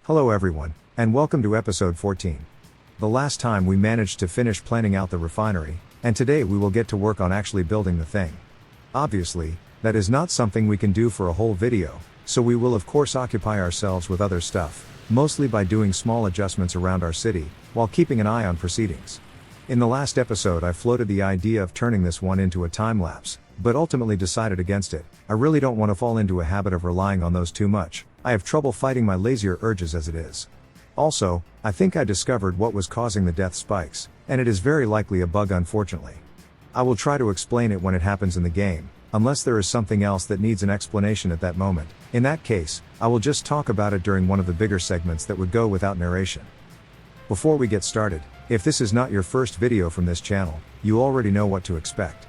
Hello everyone, and welcome to episode 14. The last time we managed to finish planning out the refinery, and today we will get to work on actually building the thing. Obviously, that is not something we can do for a whole video, so we will of course occupy ourselves with other stuff, mostly by doing small adjustments around our city, while keeping an eye on proceedings. In the last episode I floated the idea of turning this one into a time-lapse, but ultimately decided against it. I really don't want to fall into a habit of relying on those too much. I have trouble fighting my lazier urges as it is. Also, I think I discovered what was causing the death spikes, and it is very likely a bug unfortunately. I will try to explain it when it happens in the game, unless there is something else that needs an explanation at that moment. In that case, I will just talk about it during one of the bigger segments that would go without narration. Before we get started, if this is not your first video from this channel, you already know what to expect.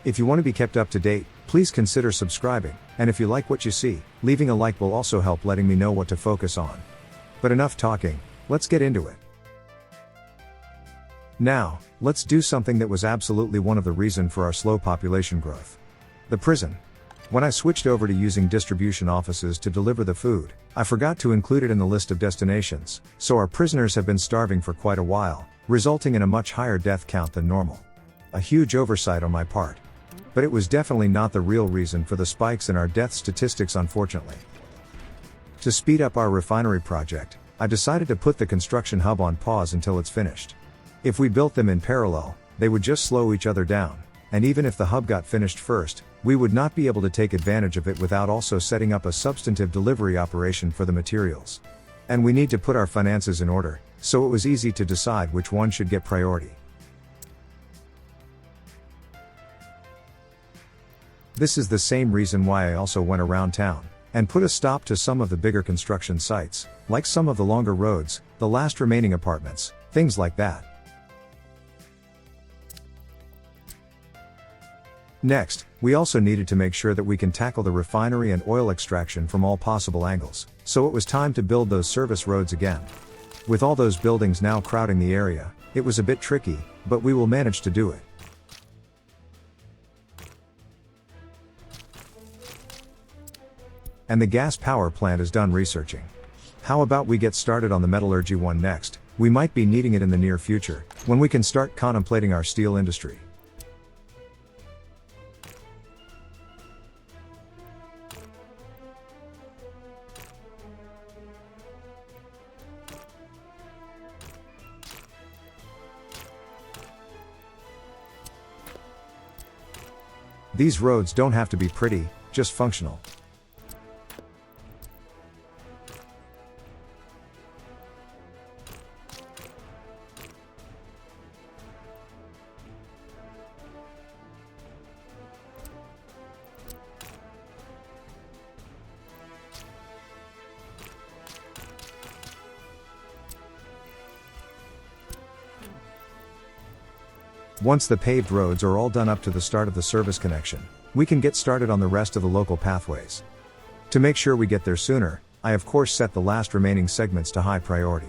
If you want to be kept up to date, please consider subscribing, and if you like what you see, leaving a like will also help letting me know what to focus on. But enough talking, let's get into it. Now, let's do something that was absolutely one of the reasons for our slow population growth. The prison. When I switched over to using distribution offices to deliver the food, I forgot to include it in the list of destinations, so our prisoners have been starving for quite a while, resulting in a much higher death count than normal. A huge oversight on my part. But it was definitely not the real reason for the spikes in our death statistics unfortunately. To speed up our refinery project, I decided to put the construction hub on pause until it's finished. If we built them in parallel, they would just slow each other down, and even if the hub got finished first, we would not be able to take advantage of it without also setting up a substantive delivery operation for the materials. And we need to put our finances in order, so it was easy to decide which one should get priority. This is the same reason why I also went around town, and put a stop to some of the bigger construction sites, like some of the longer roads, the last remaining apartments, things like that. Next, we also needed to make sure that we can tackle the refinery and oil extraction from all possible angles, so it was time to build those service roads again. With all those buildings now crowding the area, it was a bit tricky, but we will manage to do it. And the gas power plant is done researching. How about we get started on the metallurgy one next? We might be needing it in the near future, when we can start contemplating our steel industry. These roads don't have to be pretty, just functional. Once the paved roads are all done up to the start of the service connection, we can get started on the rest of the local pathways. To make sure we get there sooner, I of course set the last remaining segments to high priority.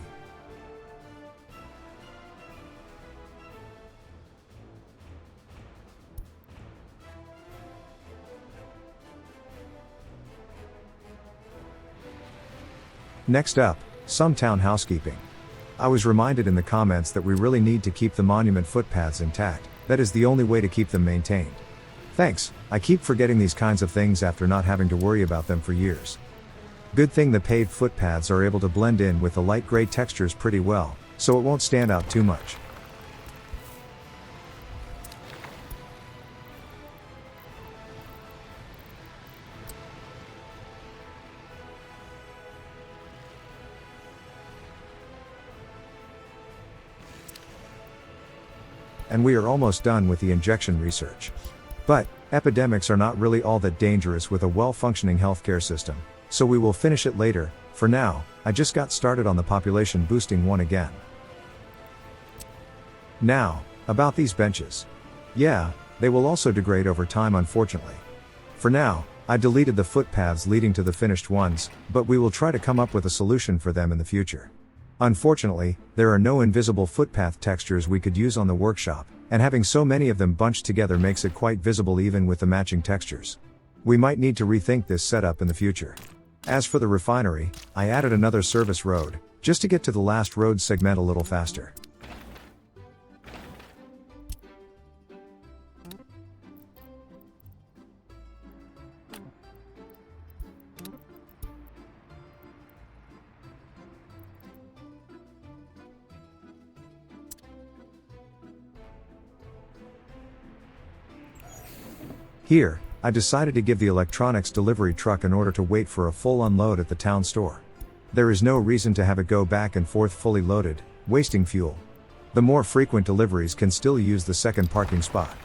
Next up, some town housekeeping. I was reminded in the comments that we really need to keep the monument footpaths intact. That is the only way to keep them maintained. Thanks, I keep forgetting these kinds of things after not having to worry about them for years. Good thing the paved footpaths are able to blend in with the light gray textures pretty well, so it won't stand out too much. And we are almost done with the injection research. But, epidemics are not really all that dangerous with a well-functioning healthcare system, so we will finish it later. For now, I just got started on the population boosting one again. Now, about these benches. Yeah, they will also degrade over time unfortunately. For now, I deleted the footpaths leading to the finished ones, but we will try to come up with a solution for them in the future. Unfortunately, there are no invisible footpath textures we could use on the workshop, and having so many of them bunched together makes it quite visible even with the matching textures. We might need to rethink this setup in the future. As for the refinery, I added another service road, just to get to the last road segment a little faster. Here, I decided to give the electronics delivery truck an order to wait for a full unload at the town store. There is no reason to have it go back and forth fully loaded, wasting fuel. The more frequent deliveries can still use the second parking spot.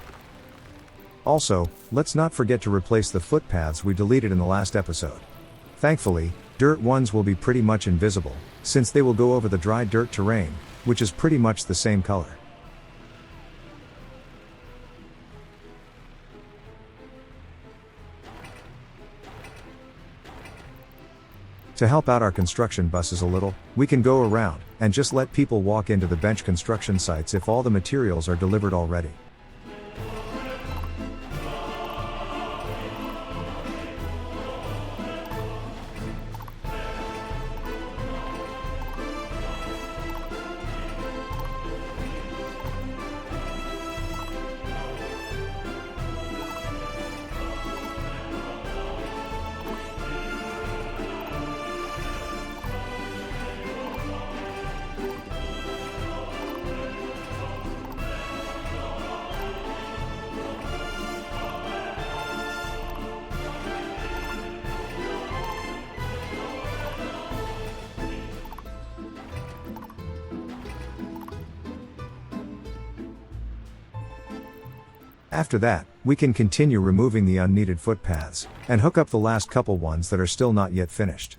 Also, let's not forget to replace the footpaths we deleted in the last episode. Thankfully, dirt ones will be pretty much invisible, since they will go over the dry dirt terrain, which is pretty much the same color. To help out our construction buses a little, we can go around, and just let people walk into the bench construction sites if all the materials are delivered already. After that, we can continue removing the unneeded footpaths, and hook up the last couple ones that are still not yet finished.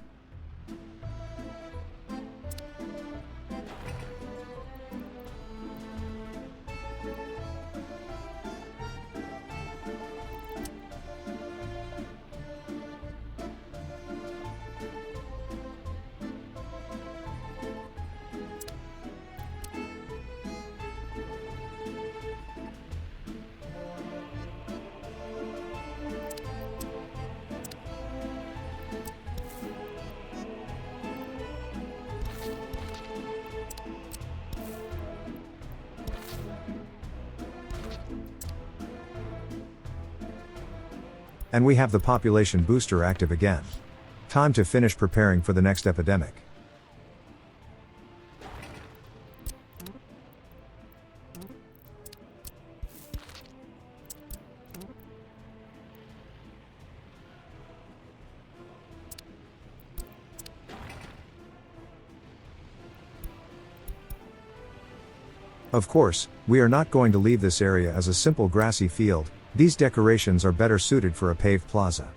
And we have the population booster active again. Time to finish preparing for the next epidemic. Of course, we are not going to leave this area as a simple grassy field. These decorations are better suited for a paved plaza.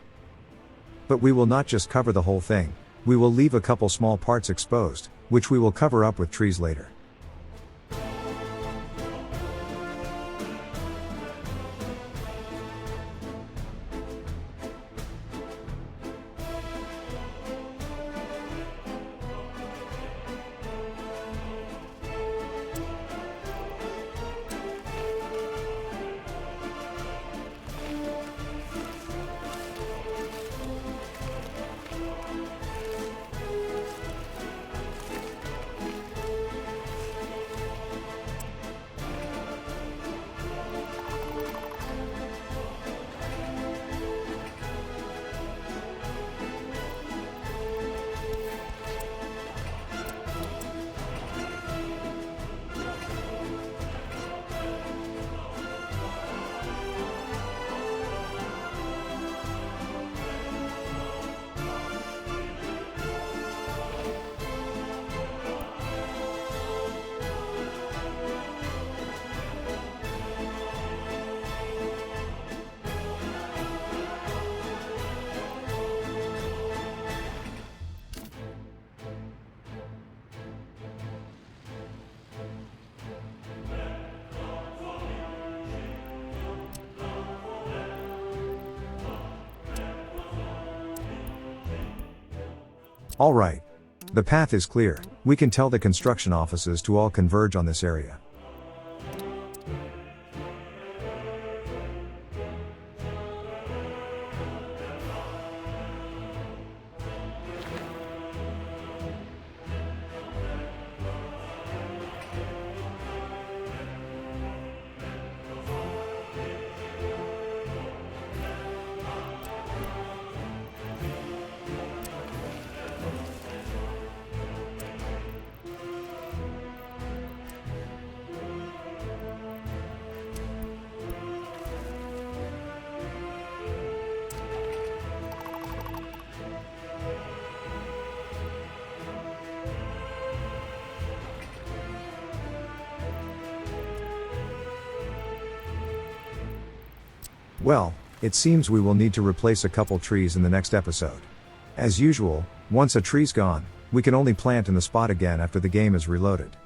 But we will not just cover the whole thing, we will leave a couple small parts exposed, which we will cover up with trees later. Alright. The path is clear, we can tell the construction offices to all converge on this area. Well, it seems we will need to replace a couple trees in the next episode. As usual, once a tree's gone, we can only plant in the spot again after the game is reloaded.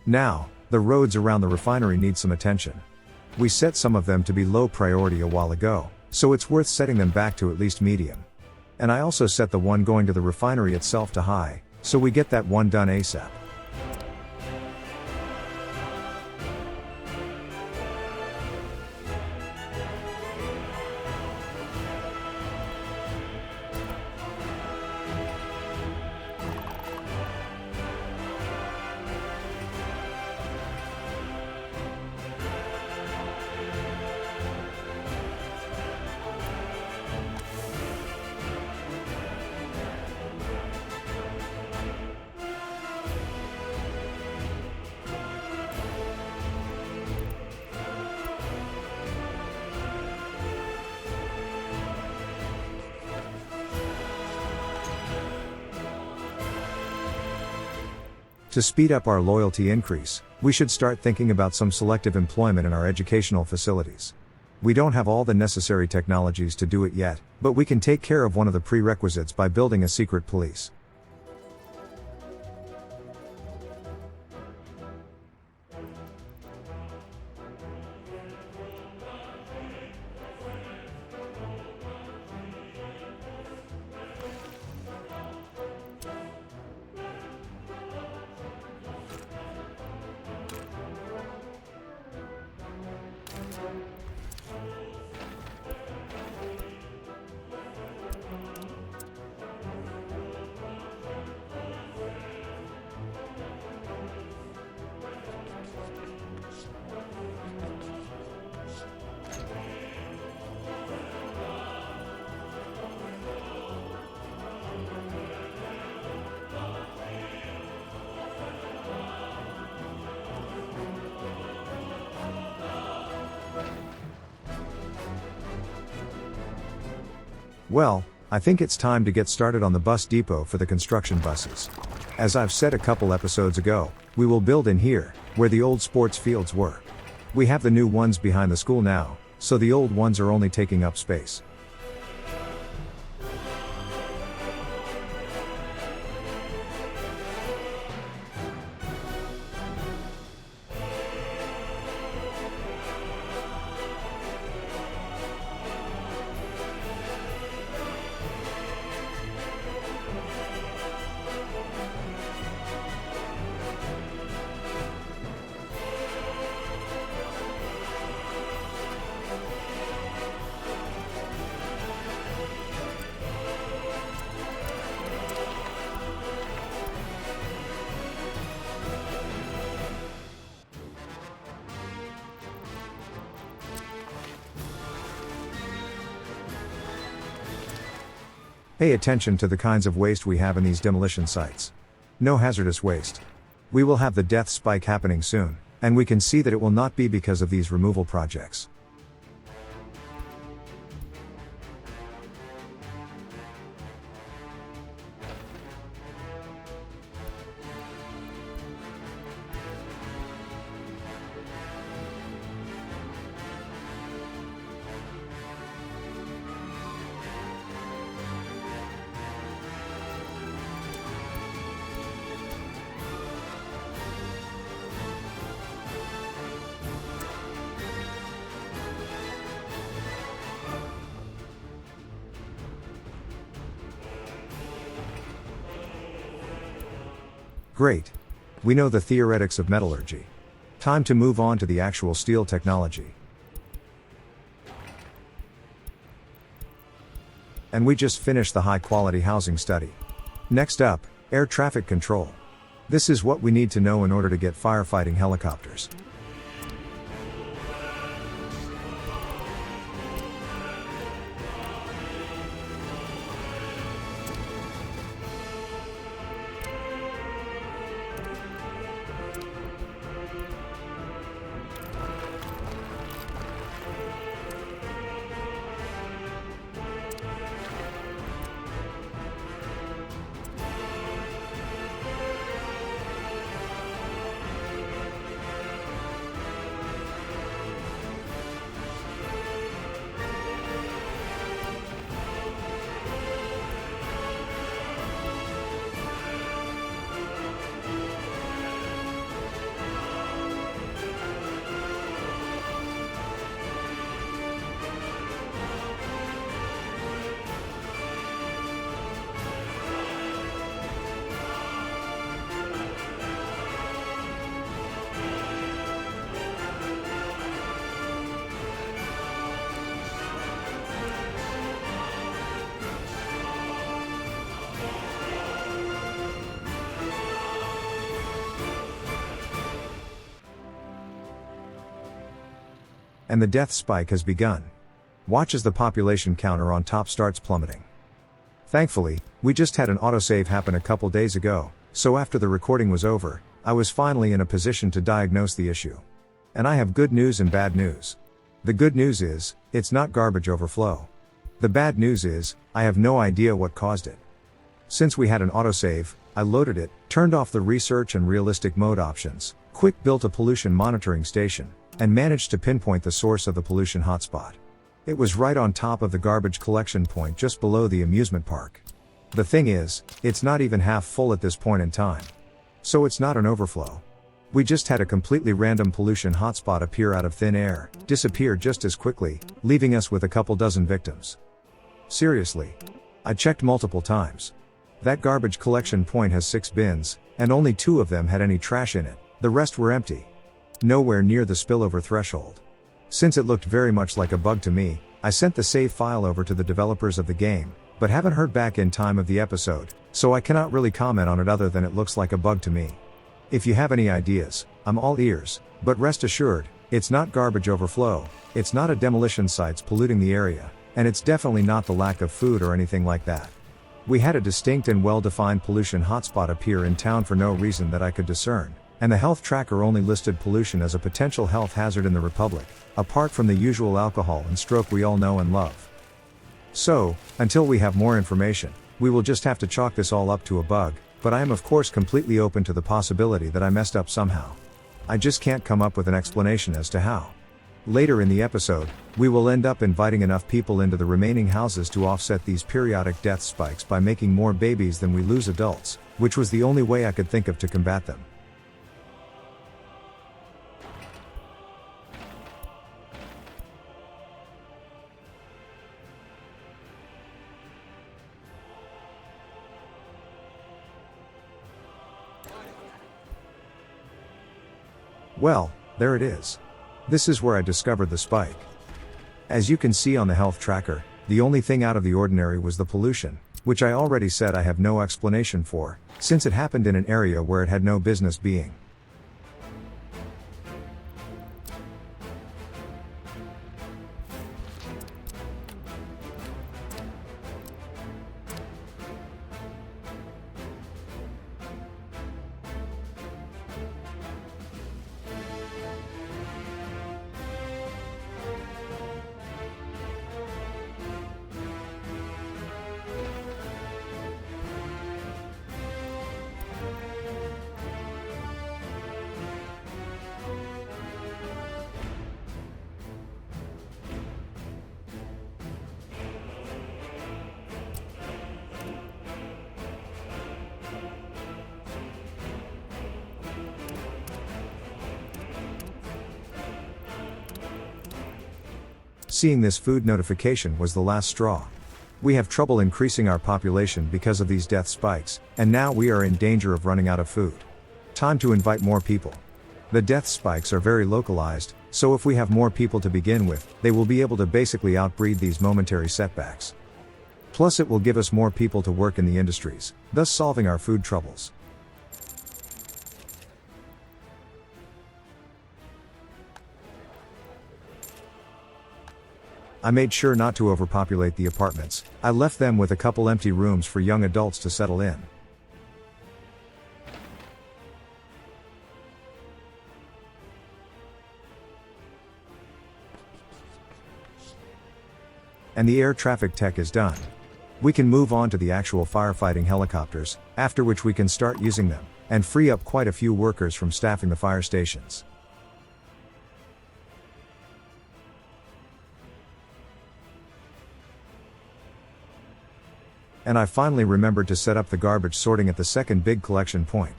Now, the roads around the refinery need some attention. We set some of them to be low priority a while ago, so it's worth setting them back to at least medium. And I also set the one going to the refinery itself to high, so we get that one done ASAP. To speed up our loyalty increase, we should start thinking about some selective employment in our educational facilities. We don't have all the necessary technologies to do it yet, but we can take care of one of the prerequisites by building a secret police. Well, I think it's time to get started on the bus depot for the construction buses. As I've said a couple episodes ago, we will build in here, where the old sports fields were. We have the new ones behind the school now, so the old ones are only taking up space. Pay attention to the kinds of waste we have in these demolition sites. No hazardous waste. We will have the death spike happening soon, and we can see that it will not be because of these removal projects. Great. We know the theoretics of metallurgy. Time to move on to the actual steel technology. And we just finished the high-quality housing study. Next up, air traffic control. This is what we need to know in order to get firefighting helicopters. And the death spike has begun. Watch as the population counter on top starts plummeting. Thankfully, we just had an autosave happen a couple days ago, so after the recording was over, I was finally in a position to diagnose the issue. And I have good news and bad news. The good news is, it's not garbage overflow. The bad news is, I have no idea what caused it. Since we had an autosave, I loaded it, turned off the research and realistic mode options, quick built a pollution monitoring station, and managed to pinpoint the source of the pollution hotspot. It was right on top of the garbage collection point just below the amusement park. The thing is, it's not even half full at this point in time. So it's not an overflow. We just had a completely random pollution hotspot appear out of thin air, disappear just as quickly, leaving us with a couple dozen victims. Seriously. I checked multiple times. That garbage collection point has 6 bins, and only 2 of them had any trash in it, the rest were empty. Nowhere near the spillover threshold. Since it looked very much like a bug to me, I sent the save file over to the developers of the game, but haven't heard back in time of the episode, so I cannot really comment on it other than it looks like a bug to me. If you have any ideas, I'm all ears, but rest assured, it's not garbage overflow, it's not a demolition sites polluting the area, and it's definitely not the lack of food or anything like that. We had a distinct and well-defined pollution hotspot appear in town for no reason that I could discern, and the health tracker only listed pollution as a potential health hazard in the Republic, apart from the usual alcohol and stroke we all know and love. So, until we have more information, we will just have to chalk this all up to a bug, but I am of course completely open to the possibility that I messed up somehow. I just can't come up with an explanation as to how. Later in the episode, we will end up inviting enough people into the remaining houses to offset these periodic death spikes by making more babies than we lose adults, which was the only way I could think of to combat them. Well, there it is. This is where I discovered the spike. As you can see on the health tracker, the only thing out of the ordinary was the pollution, which I already said I have no explanation for, since it happened in an area where it had no business being. Seeing this food notification was the last straw. We have trouble increasing our population because of these death spikes, and now we are in danger of running out of food. Time to invite more people. The death spikes are very localized, so if we have more people to begin with, they will be able to basically outbreed these momentary setbacks. Plus it will give us more people to work in the industries, thus solving our food troubles. I made sure not to overpopulate the apartments. I left them with a couple empty rooms for young adults to settle in. And the air traffic tech is done. We can move on to the actual firefighting helicopters, after which we can start using them, and free up quite a few workers from staffing the fire stations. And I finally remembered to set up the garbage sorting at the second big collection point.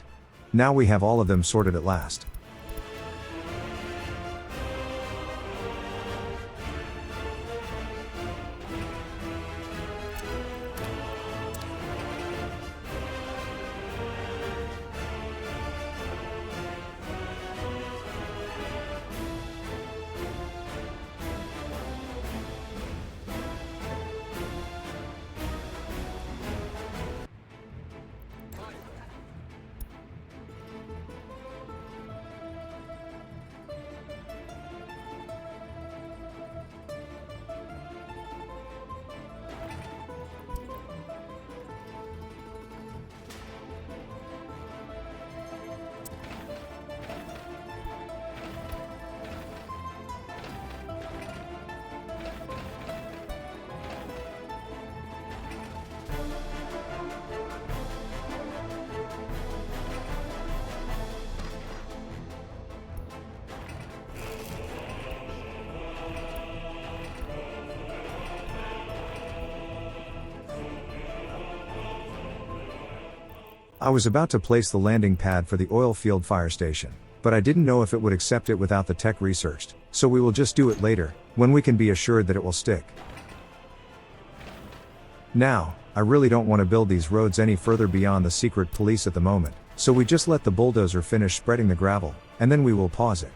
Now we have all of them sorted at last. I was about to place the landing pad for the oil field fire station, but I didn't know if it would accept it without the tech researched, so we will just do it later, when we can be assured that it will stick. Now, I really don't want to build these roads any further beyond the secret police at the moment, so we just let the bulldozer finish spreading the gravel, and then we will pause it.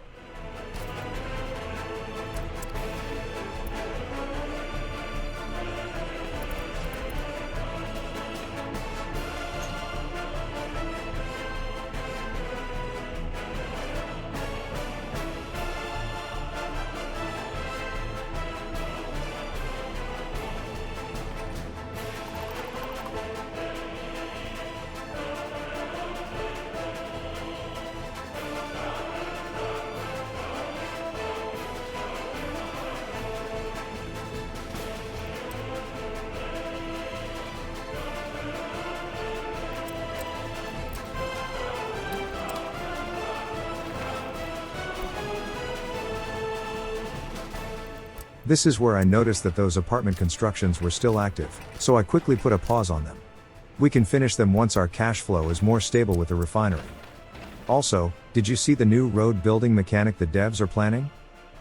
This is where I noticed that those apartment constructions were still active, so I quickly put a pause on them. We can finish them once our cash flow is more stable with the refinery. Also, did you see the new road building mechanic the devs are planning?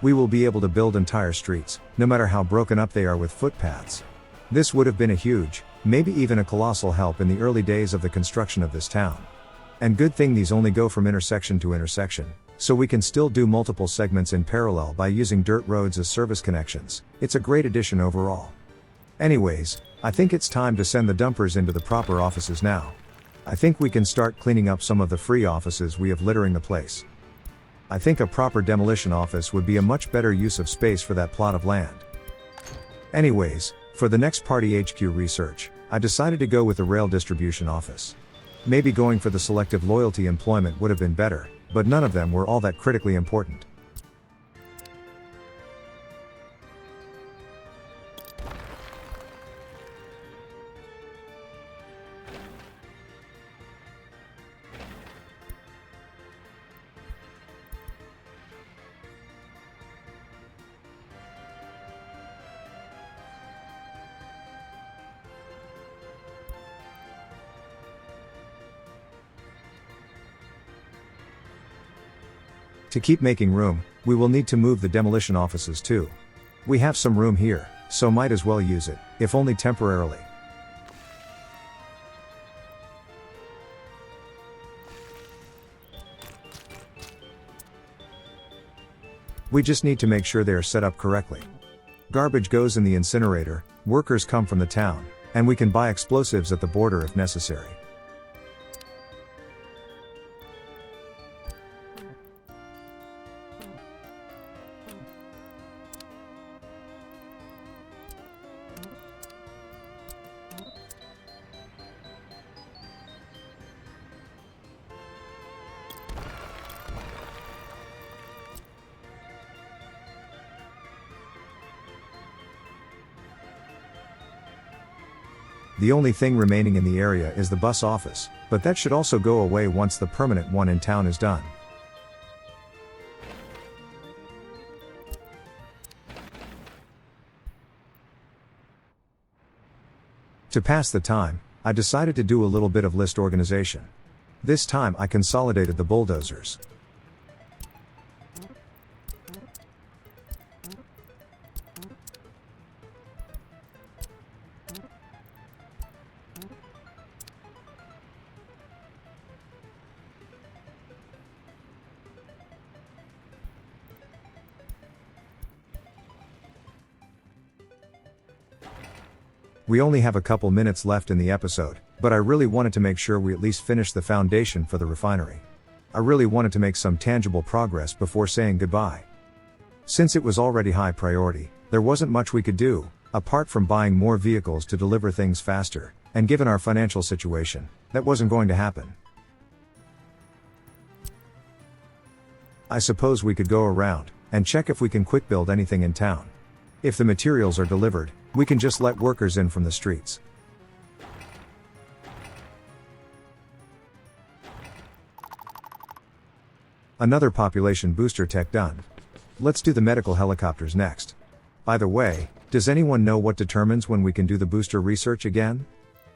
We will be able to build entire streets, no matter how broken up they are, with footpaths. This would have been a huge, maybe even a colossal help in the early days of the construction of this town. And good thing these only go from intersection to intersection, so we can still do multiple segments in parallel by using dirt roads as service connections. It's a great addition overall. Anyways, I think it's time to send the dumpers into the proper offices now. I think we can start cleaning up some of the free offices we have littering the place. I think a proper demolition office would be a much better use of space for that plot of land. Anyways, for the next party HQ research, I decided to go with the rail distribution office. Maybe going for the selective loyalty employment would have been better, but none of them were all that critically important. To keep making room, we will need to move the demolition offices too. We have some room here, so might as well use it, if only temporarily. We just need to make sure they are set up correctly. Garbage goes in the incinerator, workers come from the town, and we can buy explosives at the border if necessary. The only thing remaining in the area is the bus office, but that should also go away once the permanent one in town is done. To pass the time, I decided to do a little bit of list organization. This time I consolidated the bulldozers. We only have a couple minutes left in the episode, but I really wanted to make sure we at least finished the foundation for the refinery. I really wanted to make some tangible progress before saying goodbye. Since it was already high priority, there wasn't much we could do, apart from buying more vehicles to deliver things faster, and given our financial situation, that wasn't going to happen. I suppose we could go around and check if we can quick build anything in town. If the materials are delivered, we can just let workers in from the streets. Another population booster tech done. Let's do the medical helicopters next. By the way, does anyone know what determines when we can do the booster research again?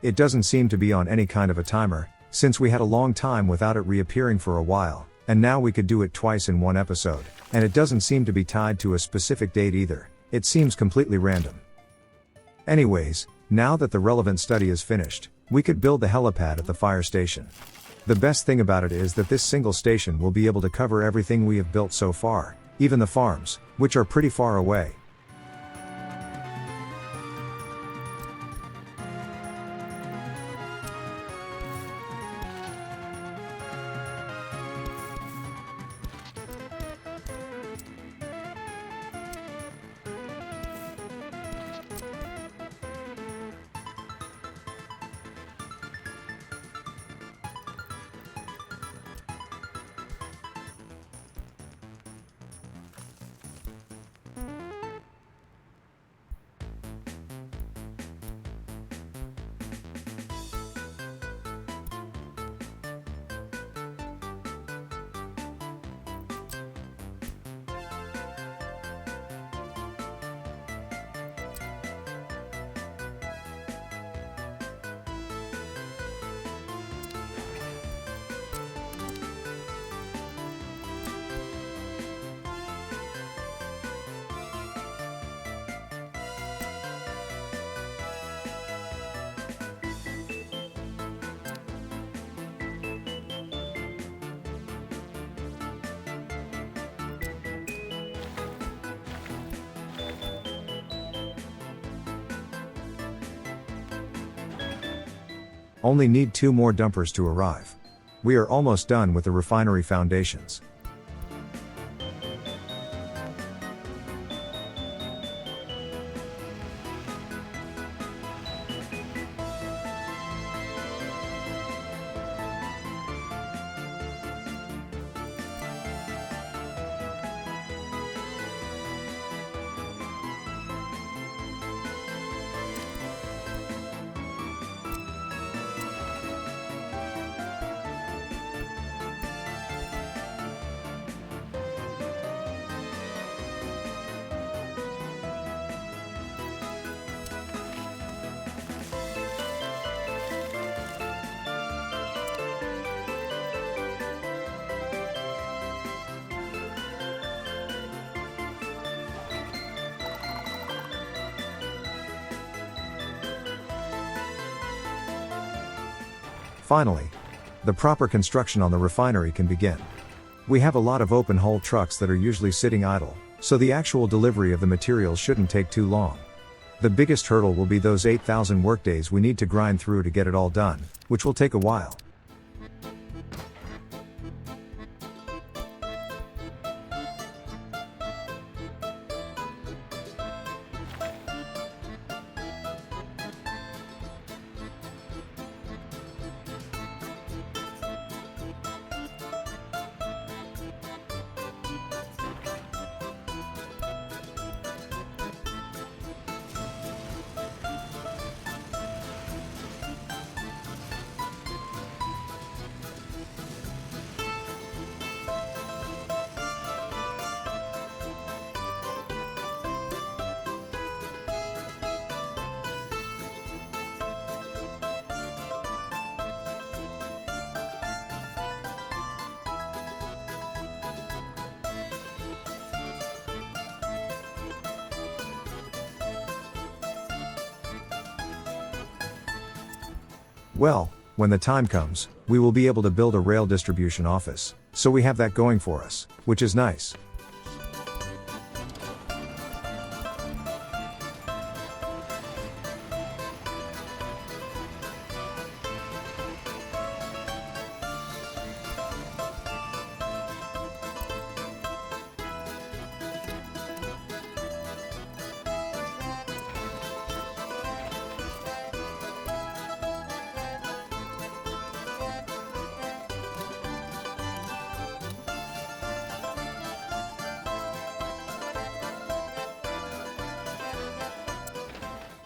It doesn't seem to be on any kind of a timer, since we had a long time without it reappearing for a while, and now we could do it twice in one episode, and it doesn't seem to be tied to a specific date either, it seems completely random. Anyways, now that the relevant study is finished, we could build the helipad at the fire station. The best thing about it is that this single station will be able to cover everything we have built so far, even the farms, which are pretty far away. Only need 2 more dumpers to arrive. We are almost done with the refinery foundations. Finally, the proper construction on the refinery can begin. We have a lot of open hole trucks that are usually sitting idle, so the actual delivery of the materials shouldn't take too long. The biggest hurdle will be those 8,000 workdays we need to grind through to get it all done, which will take a while. Well, when the time comes, we will be able to build a rail distribution office, so we have that going for us, which is nice.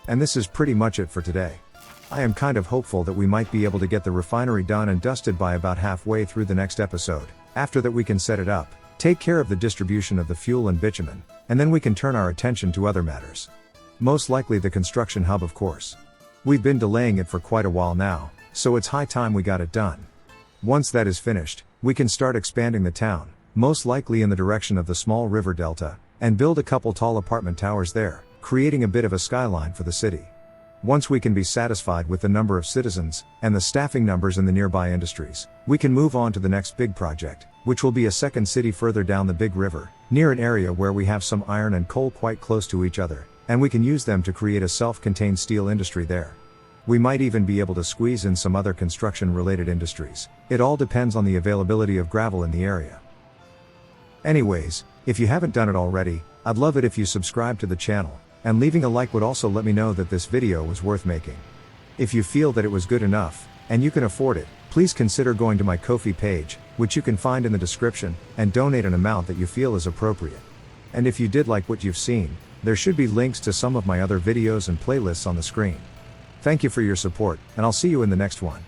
And this is pretty much it for today. I am kind of hopeful that we might be able to get the refinery done and dusted by about halfway through the next episode. After that we can set it up, take care of the distribution of the fuel and bitumen, and then we can turn our attention to other matters. Most likely the construction hub, of course. We've been delaying it for quite a while now, so it's high time we got it done. Once that is finished, we can start expanding the town, most likely in the direction of the small river delta, and build a couple tall apartment towers there, creating a bit of a skyline for the city. Once we can be satisfied with the number of citizens, and the staffing numbers in the nearby industries, we can move on to the next big project, which will be a second city further down the big river, near an area where we have some iron and coal quite close to each other, and we can use them to create a self-contained steel industry there. We might even be able to squeeze in some other construction-related industries. It all depends on the availability of gravel in the area. Anyways, if you haven't done it already, I'd love it if you subscribe to the channel, and leaving a like would also let me know that this video was worth making. If you feel that it was good enough, and you can afford it, please consider going to my Ko-fi page, which you can find in the description, and donate an amount that you feel is appropriate. And if you did like what you've seen, there should be links to some of my other videos and playlists on the screen. Thank you for your support, and I'll see you in the next one.